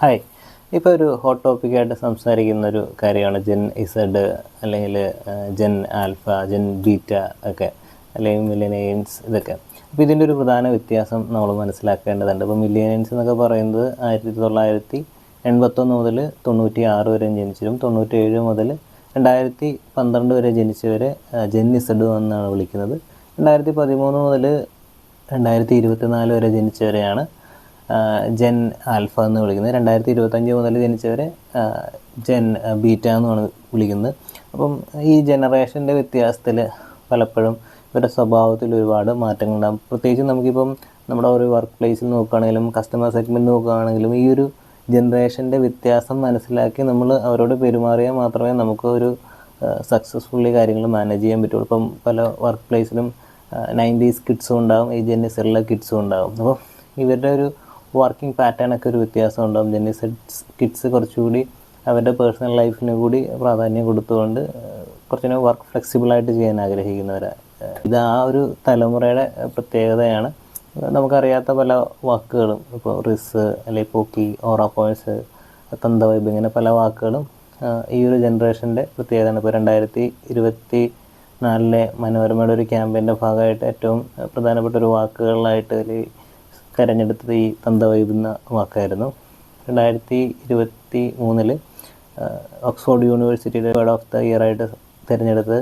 Hi. ഇപ്പോൾ ഒരു hot ടോപ്പിക്കായിട്ട് സംസാരിക്കുന്നൊരു കാര്യമാണ് ജെൻ ഇസഡ് അല്ലെങ്കിൽ ജെൻ ആൽഫ, ജെൻ ബീറ്റ ഒക്കെ, അല്ലെങ്കിൽ മില്ലേനിയൽസ് ഇതൊക്കെ. അപ്പോൾ ഇതിൻ്റെ ഒരു പ്രധാന വ്യത്യാസം നമ്മൾ മനസ്സിലാക്കേണ്ടതുണ്ട്. ഇപ്പോൾ മില്ലേനിയൽസ് എന്നൊക്കെ പറയുന്നത് 1981 മുതൽ 96 വരെ ജനിച്ചതും 97 മുതൽ 2012 വരെ ജനിച്ചവരെ ജെൻ ഇസഡ് എന്നാണ് വിളിക്കുന്നത്. 2013 മുതൽ 2024 വരെ ജനിച്ചവരെയാണ് ജെൻ ആൽഫ എന്ന് വിളിക്കുന്നത്. 2025 മുതൽ ജനിച്ചവരെ ജെൻ ബീറ്റ എന്നാണ് വിളിക്കുന്നത്. അപ്പം ഈ ജനറേഷൻ്റെ വ്യത്യാസത്തിൽ പലപ്പോഴും ഇവരുടെ സ്വഭാവത്തിൽ ഒരുപാട് മാറ്റങ്ങളുണ്ടാകും. പ്രത്യേകിച്ച് നമുക്കിപ്പം നമ്മുടെ ഒരു വർക്ക് പ്ലേസിൽ നോക്കുകയാണെങ്കിലും കസ്റ്റമർ സെഗ്മെൻറ്റ് നോക്കുകയാണെങ്കിലും ഈ ഒരു ജനറേഷൻ്റെ വ്യത്യാസം മനസ്സിലാക്കി നമ്മൾ അവരോട് പെരുമാറിയാൽ മാത്രമേ നമുക്ക് ഒരു സക്സസ്ഫുള്ളി കാര്യങ്ങൾ മാനേജ് ചെയ്യാൻ പറ്റുള്ളൂ. ഇപ്പം പല വർക്ക് പ്ലേസിലും 90s കിഡ്സും ഉണ്ടാകും, ഈ ജെൻ ഇസഡിലെ കിഡ്സും ഉണ്ടാകും. അപ്പോൾ ഇവരുടെ ഒരു വർക്കിംഗ് പാറ്റേണൊക്കെ ഒരു വ്യത്യാസം ഉണ്ടാകും. ജെൻ ഇസഡ് കിഡ്സ് കുറച്ചുകൂടി അവരുടെ പേഴ്സണൽ ലൈഫിന് കൂടി പ്രാധാന്യം കൊടുത്തുകൊണ്ട് കുറച്ചുകൂടി വർക്ക് ഫ്ലെക്സിബിളായിട്ട് ചെയ്യാൻ ആഗ്രഹിക്കുന്നവരാണ്. ഇത് ആ ഒരു തലമുറയുടെ പ്രത്യേകതയാണ്. നമുക്കറിയാത്ത പല വാക്കുകളും, ഇപ്പോൾ റിസ് അല്ലെങ്കിൽ പോക്കി, ഓറ പോയിൻറ്റ്സ്, തന്തവൈബ്, ഇങ്ങനെ പല വാക്കുകളും ഈ ഒരു ജനറേഷൻ്റെ പ്രത്യേകതയാണ്. ഇപ്പോൾ 2024 മനോരമയുടെ ഒരു ക്യാമ്പയിൻ്റെ ഭാഗമായിട്ട് ഏറ്റവും പ്രധാനപ്പെട്ട ഒരു വാക്കുകളിലായിട്ട് തിരഞ്ഞെടുത്തത് ഈ തന്തവൈബ് എന്ന വാക്കായിരുന്നു. 2023 ഓക്സ്ഫോർഡ് യൂണിവേഴ്സിറ്റിയുടെ വേർഡ് ഓഫ് ദ ഇയർ ആയിട്ട് തിരഞ്ഞെടുത്തത്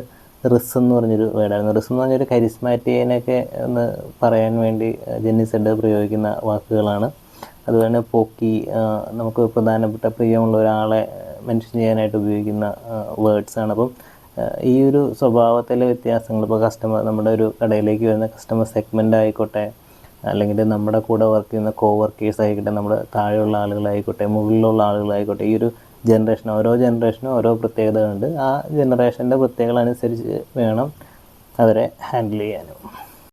റിസ് എന്ന് പറഞ്ഞൊരു വേർഡായിരുന്നു. റിസ് എന്ന് പറഞ്ഞൊരു കരിസ്മാറ്റിക്കിനൊക്കെ ഒന്ന് പറയാൻ വേണ്ടി ജെൻ ഇസഡ് പ്രയോഗിക്കുന്ന വാക്കുകളാണ്. അതുപോലെ പോക്കി, നമുക്ക് പ്രധാനപ്പെട്ട പ്രിയമുള്ള ഒരാളെ മെൻഷൻ ചെയ്യാനായിട്ട് ഉപയോഗിക്കുന്ന വേർഡ്സാണ്. അപ്പം ഈ ഒരു സ്വഭാവത്തിലെ വ്യത്യാസങ്ങൾ, ഇപ്പോൾ നമ്മുടെ ഒരു കടയിലേക്ക് വരുന്ന കസ്റ്റമർ സെഗ്മെൻ്റ് ആയിക്കോട്ടെ, അല്ലെങ്കിൽ നമ്മുടെ കൂടെ വർക്ക് ചെയ്യുന്ന കോവർക്കേഴ്സ് ആയിക്കോട്ടെ, നമ്മുടെ താഴെയുള്ള ആളുകളായിക്കോട്ടെ, മുകളിലുള്ള ആളുകളായിക്കോട്ടെ, ഈ ഒരു ഓരോ ജനറേഷനും ഓരോ പ്രത്യേകതകളുണ്ട്. ആ ജനറേഷൻ്റെ പ്രത്യേകത അനുസരിച്ച് വേണം അവരെ ഹാൻഡിൽ ചെയ്യാനും.